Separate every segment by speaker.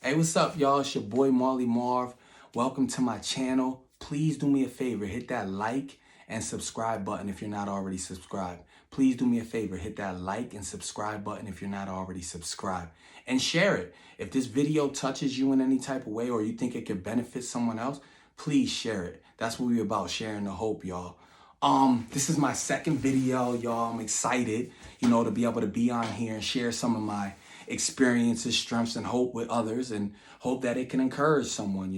Speaker 1: Hey, what's up, y'all? It's your boy Marley Marv. Welcome to my channel. Please do me a favor, hit that like and subscribe button if you're not already subscribed. Please do me a favor, hit that like and subscribe button if you're not already subscribed. And share it. If this video touches you in any type of way or you think it could benefit someone else, please share it. That's what we're about, sharing the hope, y'all. This is my second video, y'all. I'm excited, to be able to be on here and share some of my experiences, strengths, and hope with others, and hope that it can encourage someone.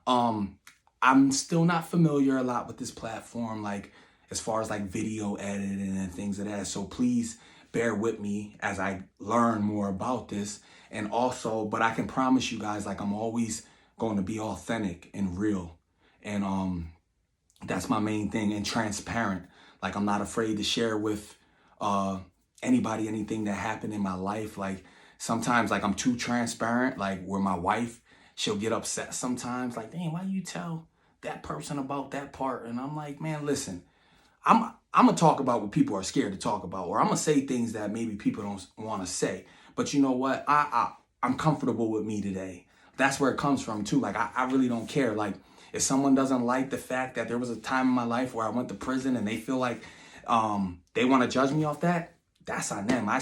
Speaker 1: I'm still not familiar a lot with this platform, like as far as like video editing and things of that. So please bear with me as I learn more about this. And also, but I can promise you guys, like I'm always going to be authentic and real. And that's my main thing, and transparent. Like I'm not afraid to share with anybody anything that happened in my life. Like sometimes like I'm too transparent, like where my wife, she'll get upset sometimes, like, dang, why you tell that person about that part? And I'm like, man, listen, I'm gonna talk about what people are scared to talk about, or I'm gonna say things that maybe people don't want to say. But you know what? I'm comfortable with me today. That's where it comes from too. Like I really don't care. Like if someone doesn't like the fact that there was a time in my life where I went to prison and they feel like they want to judge me off that, that's on them. I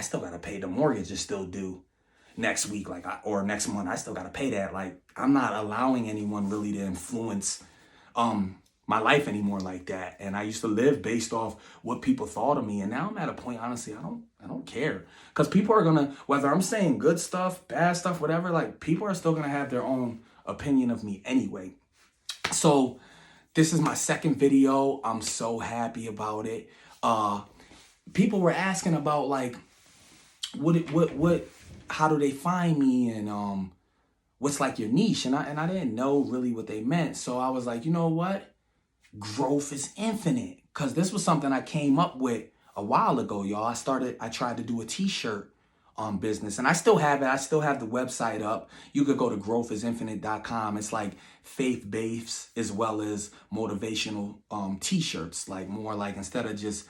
Speaker 1: still gotta pay the mortgage is still due next week, or next month. I still gotta pay that. Like I'm not allowing anyone really to influence my life anymore like that. And I used to live based off what people thought of me, and now I'm at a point, honestly, I don't care, because people are gonna, whether I'm saying good stuff, bad stuff, whatever, like people are still gonna have their own opinion of me anyway. So this is my second video. I'm so happy about it. People were asking about like what how do they find me, and what's like your niche, and I didn't know really what they meant. So I was like, you know what? Growth is infinite, because this was something I came up with a while ago, y'all. I tried to do a t-shirt business, and I still have it. I still have the website up. You could go to growthisinfinite.com. It's like faith-based as well as motivational t-shirts, like more like instead of just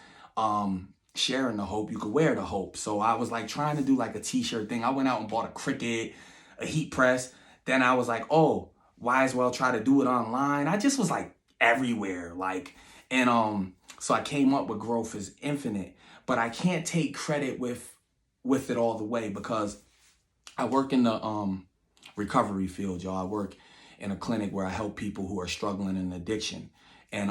Speaker 1: sharing the hope, you could wear the hope. So I was like trying to do like a t-shirt thing. I went out and bought a Cricut, a heat press. Then I was like, oh, why as well try to do it online. I just was like everywhere, like, and so I came up with Growth is Infinite. But I can't take credit with it all the way, because I work in the recovery field, y'all. I work in a clinic where I help people who are struggling in addiction. And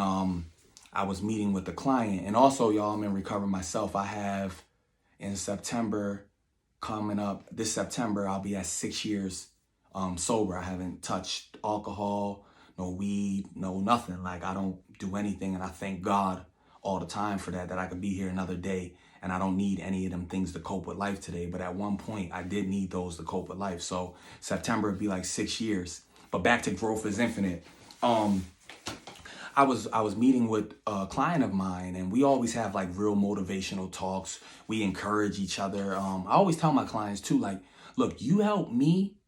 Speaker 1: I was meeting with the client, and also, y'all, I'm in recovery myself. I have in September coming up, this September, I'll be at 6 years sober. I haven't touched alcohol, no weed, no nothing. Like I don't do anything, and I thank God all the time for that I could be here another day, and I don't need any of them things to cope with life today. But at one point I did need those to cope with life. So September would be like 6 years. But back to Growth is Infinite. I was meeting with a client of mine, and we always have like real motivational talks. We encourage each other. I always tell my clients too, like, look, you help me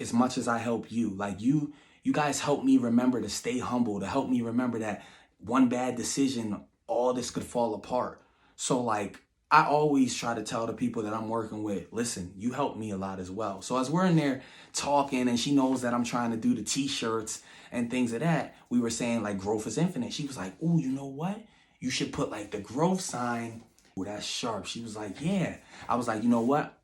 Speaker 1: as much as I help you. Like you guys help me remember to stay humble, to help me remember that one bad decision, all this could fall apart. So like, I always try to tell the people that I'm working with, listen, you help me a lot as well. So as we're in there talking, and she knows that I'm trying to do the t-shirts and things of that, we were saying like Growth is Infinite. She was like, oh, you know what? You should put like the growth sign. Oh, that's sharp. She was like, yeah. I was like, you know what?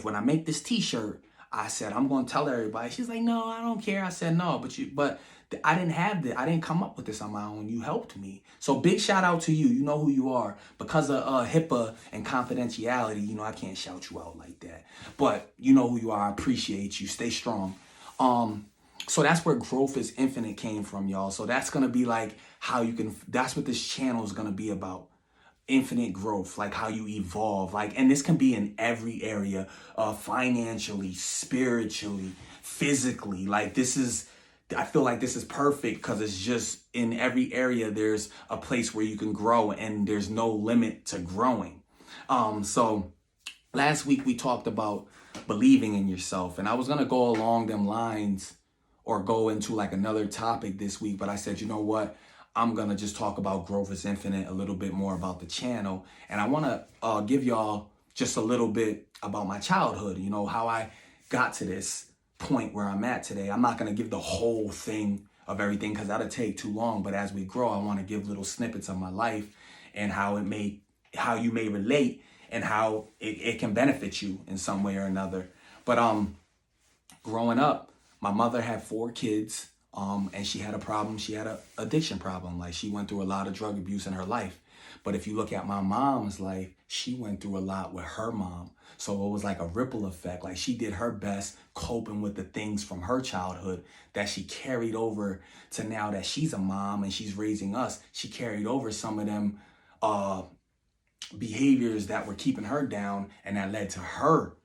Speaker 1: When I make this t-shirt, I said, I'm going to tell everybody. She's like, no, I don't care. I said, no, but I didn't have that. I didn't come up with this on my own. You helped me. So big shout out to you. You know who you are. Because of HIPAA and confidentiality, I can't shout you out like that. But you know who you are. I appreciate you. Stay strong. So that's where Growth is Infinite came from, y'all. So that's going to be like that's what this channel is going to be about. Infinite growth, like how you evolve, and this can be in every area, financially, spiritually, physically. I feel like this is perfect, because it's just in every area there's a place where you can grow, and there's no limit to growing. So last week we talked about believing in yourself, and I was gonna go along them lines or go into like another topic this week, but I said, you know what? I'm going to just talk about Growth is Infinite, a little bit more about the channel. And I want to give y'all just a little bit about my childhood, how I got to this point where I'm at today. I'm not going to give the whole thing of everything because that'll take too long. But as we grow, I want to give little snippets of my life and how you may relate and how it can benefit you in some way or another. But growing up, my mother had 4 kids, and she had a problem. She had an addiction problem. Like, she went through a lot of drug abuse in her life. But if you look at my mom's life, she went through a lot with her mom. So it was like a ripple effect. Like, she did her best coping with the things from her childhood that she carried over to now that she's a mom and she's raising us. She carried over some of them behaviors that were keeping her down, and that led to her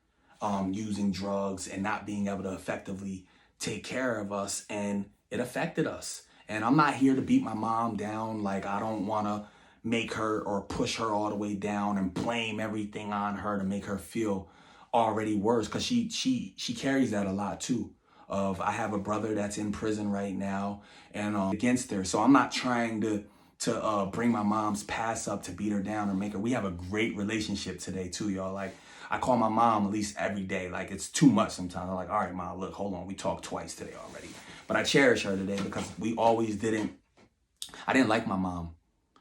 Speaker 1: using drugs and not being able to effectively take care of us, and it affected us. And I'm not here to beat my mom down. Like, I don't want to make her or push her all the way down and blame everything on her to make her feel already worse, because she carries that a lot too. I have a brother that's in prison right now and against her. So I'm not trying to bring my mom's past up to beat her down or make her. We have a great relationship today too, y'all. Like, I call my mom at least every day. Like, it's too much sometimes. I'm like, all right, Mom, look, hold on. We talked twice today already. But I cherish her today because I didn't like my mom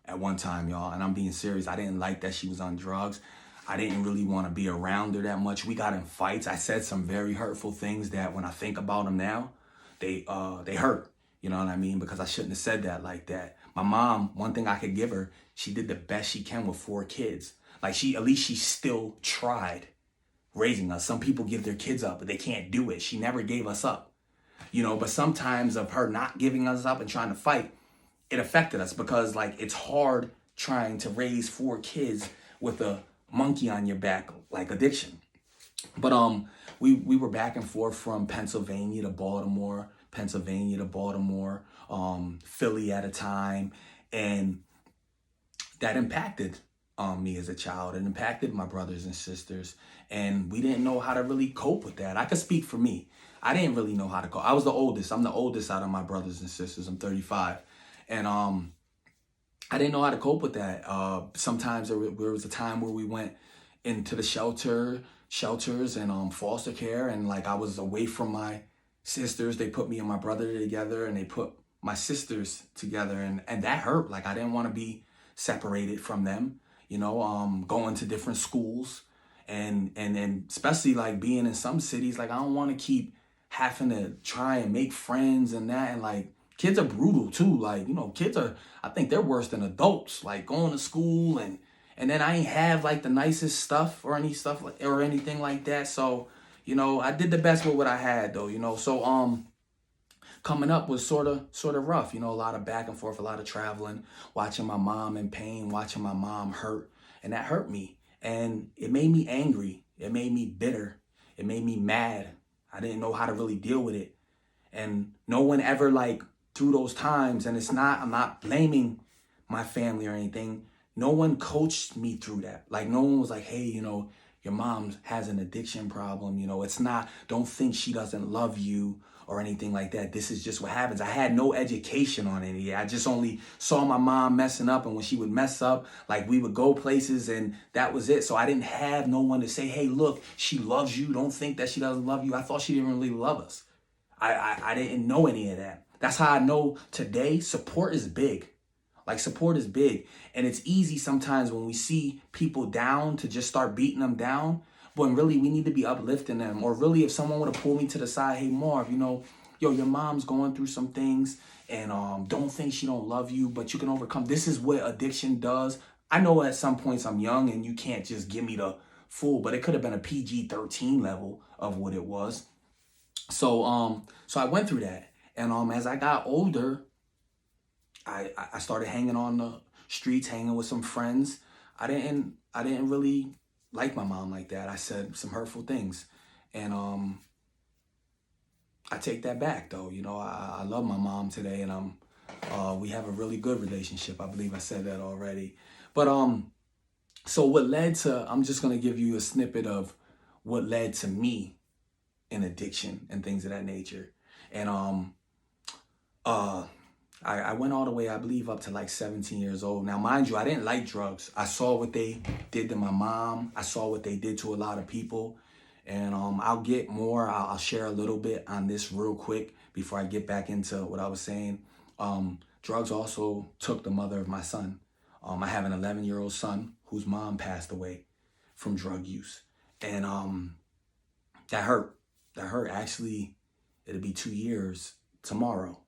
Speaker 1: at one time, y'all. And I'm being serious. I didn't like that she was on drugs. I didn't really want to be around her that much. We got in fights. I said some very hurtful things that when I think about them now, they hurt. You know what I mean? Because I shouldn't have said that like that. My mom, one thing I could give her, she did the best she can with 4 kids. Like, at least she still tried raising us. Some people give their kids up, but they can't do it. She never gave us up, but sometimes of her not giving us up and trying to fight, it affected us because, like, it's hard trying to raise 4 kids with a monkey on your back, like addiction. But we were back and forth from Pennsylvania to Baltimore, Philly at a time, and that impacted me as a child. It impacted my brothers and sisters, and we didn't know how to really cope with that. I could speak for me. I didn't really know how to cope. I was the oldest. I'm the oldest out of my brothers and sisters. I'm 35, and I didn't know how to cope with that. Sometimes there was a time where we went into the shelters and foster care, and like, I was away from my sisters. They put me and my brother together, and they put my sisters together, and that hurt. Like, I didn't want to be separated from them, going to different schools, and especially like being in some cities. Like, I don't want to keep having to try and make friends and that, and like, kids are brutal too. Like, I think they're worse than adults, like going to school and then I ain't have like the nicest stuff or anything like that. So, I did the best with what I had though, so, coming up was sort of rough, a lot of back and forth, a lot of traveling, watching my mom in pain, watching my mom hurt, and that hurt me. And it made me angry. It made me bitter. It made me mad. I didn't know how to really deal with it. And no one ever, like, through those times, and I'm not blaming my family or anything. No one coached me through that. Like, no one was like, hey, your mom has an addiction problem. It's not, don't think she doesn't love you or anything like that. This is just what happens. I had no education on any. I just only saw my mom messing up, and when she would mess up, like, we would go places and that was it. So I didn't have no one to say, hey, look, she loves you. Don't think that she doesn't love you. I thought she didn't really love us. I didn't know any of that. That's how I know today support is big. Like, support is big. And it's easy sometimes when we see people down to just start beating them down. When really we need to be uplifting them. Or really, if someone would have pulled me to the side, hey, Marv, your mom's going through some things, and don't think she don't love you, but you can overcome. This is what addiction does. I know at some points I'm young and you can't just give me the full, but it could have been a PG-13 level of what it was. So I went through that. And as I got older, I started hanging on the streets, hanging with some friends. I didn't really like my mom like that. I said some hurtful things, and I take that back though. I love my mom today, and we have a really good relationship. I believe I said that already. But so what led to? I'm just gonna give you a snippet of what led to me in addiction and things of that nature, and I went all the way, I believe, up to like 17 years old. Now, mind you, I didn't like drugs. I saw what they did to my mom. I saw what they did to a lot of people. And I'll get more. I'll share a little bit on this real quick before I get back into what I was saying. Drugs also took the mother of my son. I have an 11-year-old son whose mom passed away from drug use. And that hurt. That hurt. Actually, it'll be 2 years tomorrow.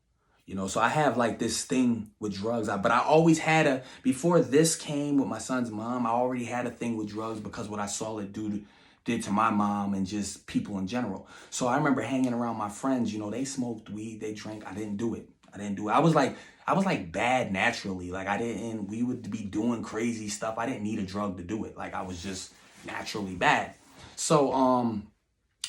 Speaker 1: You know, so I have like this thing with drugs. But I always had before this came with my son's mom, I already had a thing with drugs because what I saw it did to my mom and just people in general. So I remember hanging around my friends, you know, they smoked weed, they drank. I didn't do it. I was like bad naturally. Like we would be doing crazy stuff. I didn't need a drug to do it. Like I was just naturally bad. So,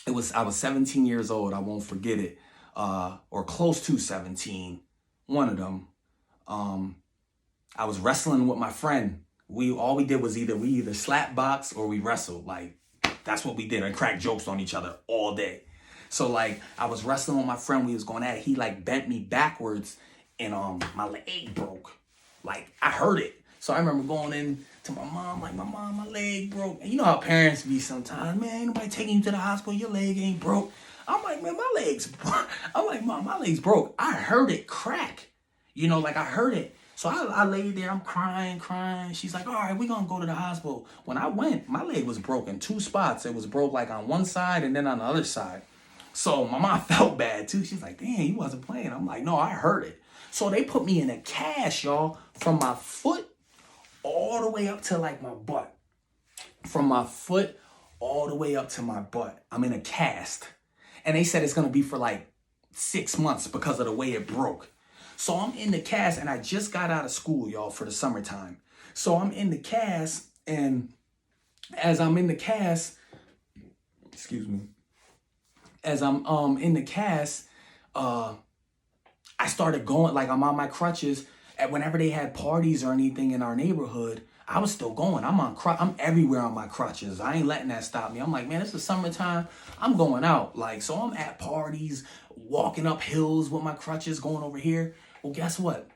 Speaker 1: I was 17 years old. I won't forget it. Or close to 17. One of them. I was wrestling with my friend. All we did was we either slap box or we wrestled. Like that's what we did. And crack jokes on each other all day. So like I was wrestling with my friend. We was going at it. He like bent me backwards and my leg broke. Like I heard it. So I remember going in to my mom, like, my leg broke. And you know how parents be sometimes, man, ain't nobody taking you to the hospital, your leg ain't broke. I'm like, man, I'm like, Mom, my leg's broke. I heard it crack. You know, like I heard it. So I laid there, I'm crying. She's like, all right, we're going to go to the hospital. When I went, my leg was broken 2 spots. It was broke like on one side and then on the other side. So my mom felt bad too. She's like, damn, you wasn't playing. I'm like, no, I heard it. So they put me in a cast, y'all, from my foot all the way up to like my butt. From my foot all the way up to my butt. I'm in a cast. And they said it's going to be for like 6 months because of the way it broke. So I'm in the cast and I just got out of school, y'all, for the summertime. So I'm in the cast, and as I'm in the cast, as I'm in the cast, I started going, like I'm on my crutches. And whenever they had parties or anything in our neighborhood, I was still going. I'm everywhere on my crutches. I ain't letting that stop me. I'm like, man, it's the summertime. I'm going out. Like, so I'm at parties, walking up hills with my crutches, going over here. Well, guess what?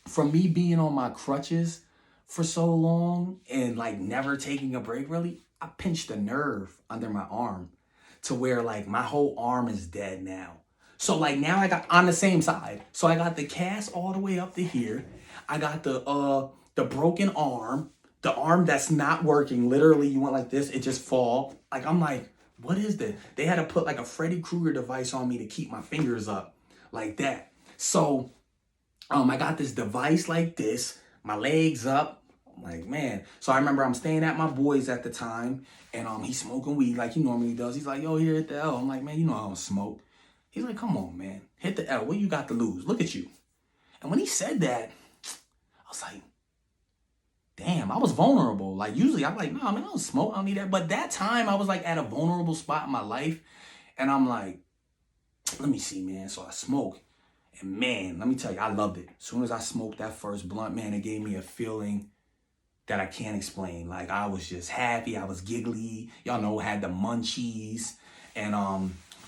Speaker 1: From me being on my crutches for so long and like never taking a break, really, I pinched a nerve under my arm to where like my whole arm is dead now. So like now I got on the same side. So I got the cast all the way up to here. I got the broken arm, the arm that's not working. Literally, you went like this, it just fall. Like I'm like, what is this? They had to put like a Freddy Krueger device on me to keep my fingers up like that. So I got this device like this, my legs up. I'm like, man. So I remember I'm staying at my boy's at the time, and he's smoking weed like he normally does. He's like, yo, here at the L. I'm like, man, you know I don't smoke. He's like, come on, man. Hit the L. What you got to lose? Look at you. And when he said that, I was like, damn, I was vulnerable. Like, usually I'm like, nah, man, I don't smoke. I don't need that. But that time I was like at a vulnerable spot in my life. And I'm like, let me see, man. So I smoke. And man, let me tell you, I loved it. As soon as I smoked that first blunt, man, it gave me a feeling that I can't explain. Like, I was just happy. I was giggly. Y'all know, had the munchies. And,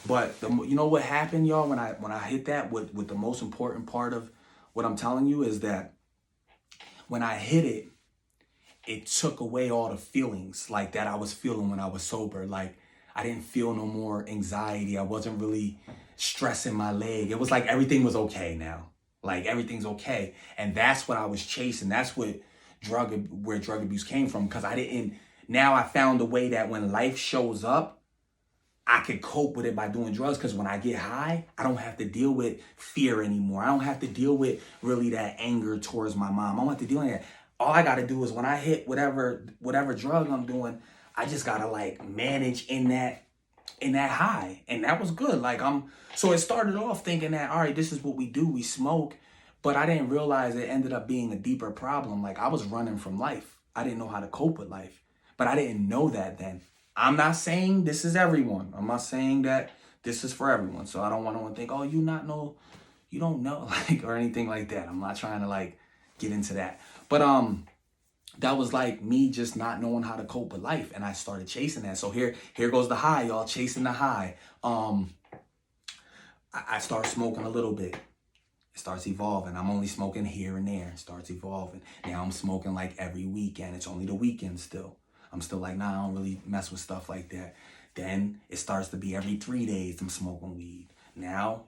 Speaker 1: but you know what happened, y'all, when I hit that with the most important part of what I'm telling you is that when I hit it, it took away all the feelings like that I was feeling when I was sober. Like I didn't feel no more anxiety. I wasn't really stressing my leg. It was like everything was okay now. Like everything's okay. And that's what I was chasing. That's where drug abuse came from. Because now I found a way that when life shows up, I could cope with it by doing drugs, because when I get high, I don't have to deal with fear anymore. I don't have to deal with really that anger towards my mom. I don't have to deal with that. All I got to do is when I hit whatever drug I'm doing, I just got to like manage in that high. And that was good. So it started off thinking that, all right, this is what we do. We smoke. But I didn't realize it ended up being a deeper problem. Like I was running from life. I didn't know how to cope with life. But I didn't know that then. I'm not saying this is everyone. I'm not saying that this is for everyone. So I don't want to think, oh, you don't know, like, or anything like that. I'm not trying to like get into that. But that was like me just not knowing how to cope with life, and I started chasing that. So here goes the high, y'all, chasing the high. I start smoking a little bit. It starts evolving. I'm only smoking here and there. It starts evolving. Now I'm smoking like every weekend. It's only the weekend still. I'm still like, nah, I don't really mess with stuff like that. Then it starts to be every 3 days I'm smoking weed. Now,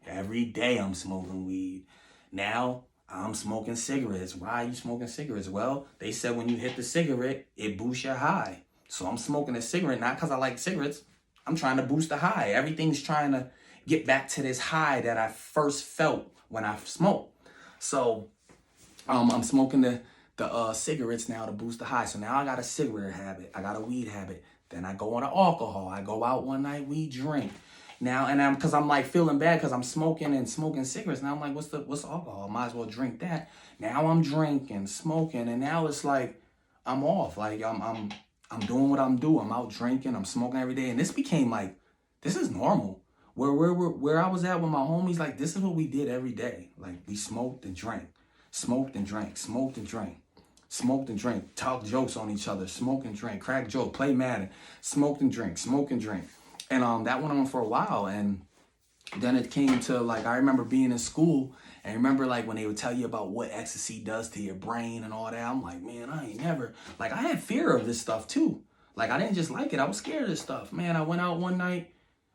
Speaker 1: every day I'm smoking weed. Now I'm smoking cigarettes. Why are you smoking cigarettes? Well, they said when you hit the cigarette, it boosts your high. So I'm smoking a cigarette, not because I like cigarettes. I'm trying to boost the high. Everything's trying to get back to this high that I first felt when I smoked. So I'm smoking the cigarettes now to boost the high. So now I got a cigarette habit. I got a weed habit. Then I go on to alcohol. I go out one night, we drink. Now, and because I'm like feeling bad because I'm smoking cigarettes. Now I'm like, what's the alcohol? Might as well drink that. Now I'm drinking, smoking, and now it's like I'm off. Like I'm doing what I'm doing. I'm out drinking, I'm smoking every day. And this became like, this is normal. Where I was at with my homies, like this is what we did every day. Like we smoked and drank, smoked and drank, smoked and drank, smoked and drank, talk jokes on each other, smoke and drink, crack joke, play Madden, smoked and drink, smoke and drink. And that went on for a while. And then it came to like, I remember being in school and remember like when they would tell you about what ecstasy does to your brain and all that. I'm like, man, I ain't never, like I had fear of this stuff too. Like I didn't just like it. I was scared of this stuff. Man, I went out one night.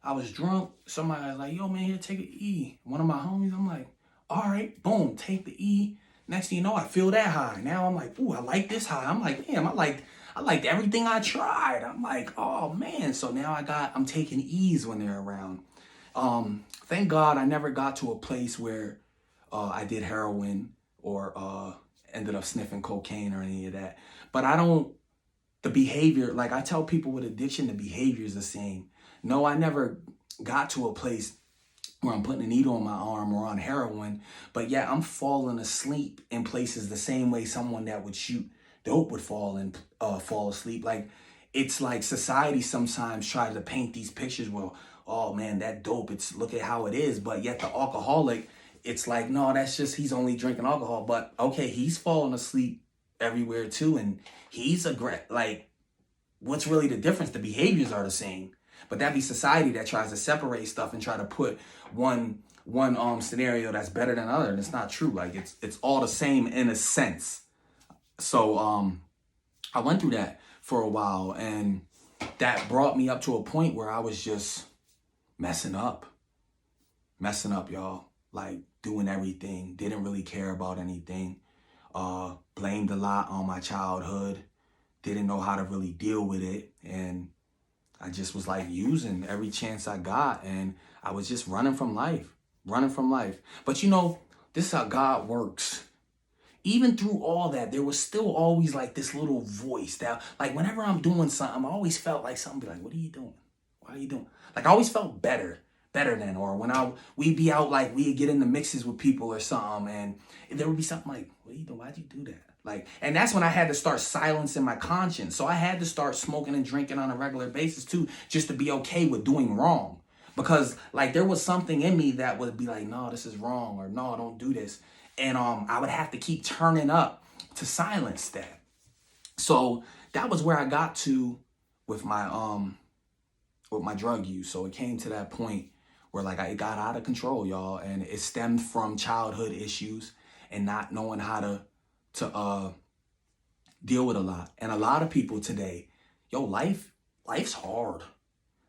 Speaker 1: I was drunk. Somebody was like, yo, man, here, take an E. One of my homies, I'm like, all right, boom, take the E. Next thing you know, I feel that high. Now I'm like, ooh, I like this high. I'm like, damn, I liked everything I tried. I'm like, oh, man. So now I'm taking E's when they're around. Thank God I never got to a place where I did heroin or ended up sniffing cocaine or any of that. But the behavior, like I tell people with addiction, the behavior is the same. No, I never got to a place where I'm putting a needle on my arm or on heroin, but yeah, I'm falling asleep in places the same way someone that would shoot dope would fall asleep. Like it's like society sometimes tries to paint these pictures. Well, oh man, that dope. Look at how it is. But yet the alcoholic, it's like, no, that's just he's only drinking alcohol. But okay, he's falling asleep everywhere too, and he's like, what's really the difference? The behaviors are the same. But that be society that tries to separate stuff and try to put one scenario that's better than other, and it's not true. Like it's all the same in a sense. So I went through that for a while, and that brought me up to a point where I was just messing up, y'all. Like doing everything, didn't really care about anything. Blamed a lot on my childhood, didn't know how to really deal with it, and I just was like using every chance I got, and I was just running from life. But this is how God works. Even through all that, there was still always like this little voice that, like, whenever I'm doing something, I always felt like something be like, what are you doing? Why are you doing? Like, I always felt better than, or when we'd be out, like, we'd get in the mixes with people or something, and there would be something like, what are you doing? Why'd you do that? Like, and that's when I had to start silencing my conscience. So I had to start smoking and drinking on a regular basis too, just to be okay with doing wrong. Because like there was something in me that would be like, no, this is wrong, or no, don't do this. And I would have to keep turning up to silence that. So that was where I got to with my drug use. So it came to that point where like it got out of control, y'all, and it stemmed from childhood issues and not knowing how to deal with a lot. And a lot of people today, life's hard.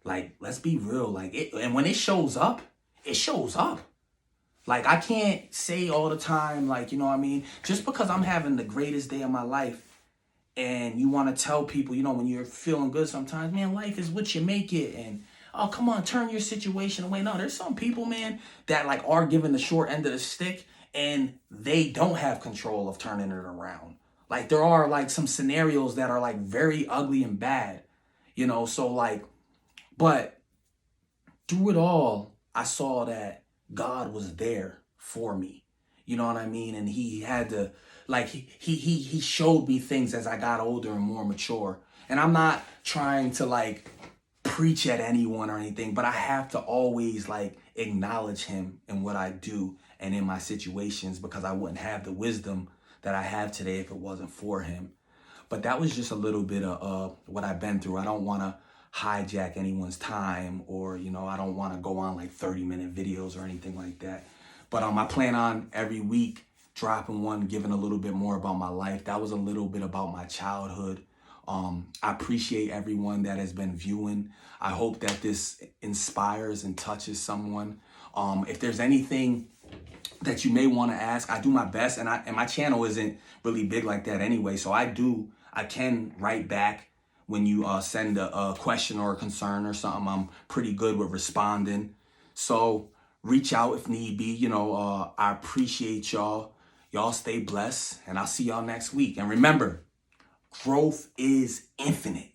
Speaker 1: Like, let's be real. Like and when it shows up, it shows up. Like I can't say all the time, like, you know what I mean? Just because I'm having the greatest day of my life and you want to tell people, when you're feeling good sometimes, man, life is what you make it. And oh, come on, turn your situation away. No, there's some people, man, that like are given the short end of the stick and they don't have control of turning it around. Like there are like some scenarios that are like very ugly and bad, so like, but through it all, I saw that God was there for me. You know what I mean? And he had to, like, he showed me things as I got older and more mature. And I'm not trying to like preach at anyone or anything, but I have to always like acknowledge him in what I do and in my situations, because I wouldn't have the wisdom that I have today if it wasn't for him. But that was just a little bit of what I've been through. I don't want to hijack anyone's time, or, I don't want to go on like 30-minute videos or anything like that. But I plan on every week dropping one, giving a little bit more about my life. That was a little bit about my childhood. I appreciate everyone that has been viewing. I hope that this inspires and touches someone. If there's anything that you may want to ask, I do my best, and my channel isn't really big like that anyway, so I can write back when you send a question or a concern or something. I'm pretty good with responding, so reach out if need be. I appreciate y'all. Y'all stay blessed, and I'll see y'all next week. And remember, growth is infinite.